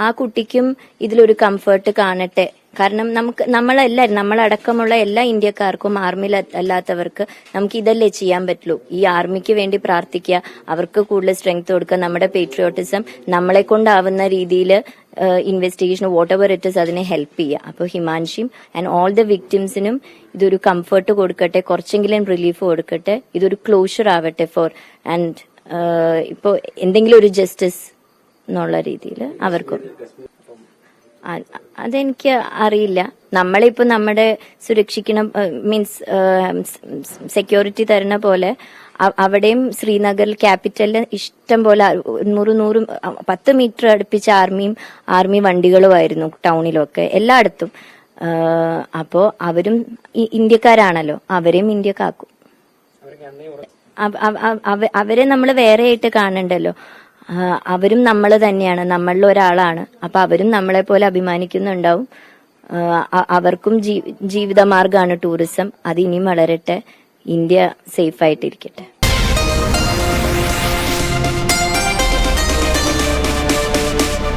ആ കുട്ടിക്കും ഇതിലൊരു കംഫർട്ട് കാണട്ടെ. കാരണം നമ്മളെല്ലാരും നമ്മളടക്കമുള്ള എല്ലാ ഇന്ത്യക്കാർക്കും ആർമിയിൽ അല്ലാത്തവർക്ക് നമുക്ക് ഇതല്ലേ ചെയ്യാൻ പറ്റുള്ളൂ. ഈ ആർമിക്ക് വേണ്ടി പ്രാർത്ഥിക്കുക, അവർക്ക് കൂടുതൽ സ്ട്രെങ്ത് കൊടുക്കുക, നമ്മുടെ പേട്രിയോട്ടിസം നമ്മളെ കൊണ്ടാവുന്ന രീതിയിൽ investigation what ever it is അതിനെ ഹെൽപ്പ് ചെയ്യുക. അപ്പോൾ ഹിമാൻഷിയും ആൻഡ് ഓൾ ദ വിക്ടിംസിനും ഇതൊരു കംഫർട്ട് കൊടുക്കട്ടെ, കുറച്ചെങ്കിലും റിലീഫ് കൊടുക്കട്ടെ, ഇതൊരു ക്ലോഷർ ആവട്ടെ ഫോർ ആൻഡ് ഇപ്പോ എന്തെങ്കിലും ഒരു ജസ്റ്റിസ് എന്നുള്ള രീതിയിൽ അവർക്കും. അതെനിക്ക് അറിയില്ല. നമ്മളിപ്പോ നമ്മുടെ സുരക്ഷിക്കണം മീൻസ് സെക്യൂരിറ്റി തരുന്ന പോലെ അവിടെയും ശ്രീനഗറിൽ ക്യാപിറ്റലിൽ ഇഷ്ടം പോലെ 100 മീറ്റർ അടുപ്പിച്ച ആർമി വണ്ടികളുമായിരുന്നു ടൗണിലൊക്കെ എല്ലായിടത്തും. അപ്പോ അവരും ഇന്ത്യക്കാരാണല്ലോ, അവരെയും ഇന്ത്യക്കാക്കും. അവരെ നമ്മൾ വേറെയായിട്ട് കാണണ്ടല്ലോ. അവരും നമ്മൾ തന്നെയാണ്, നമ്മളിൽ ഒരാളാണ്. അപ്പൊ അവരും നമ്മളെ പോലെ അഭിമാനിക്കുന്നുണ്ടാവും. അവർക്കും ജീവിതമാർഗമാണ് ടൂറിസം. അത് ഇനിയും വളരട്ടെ. India safe ആയിട്ടിരിക്കട്ടെ.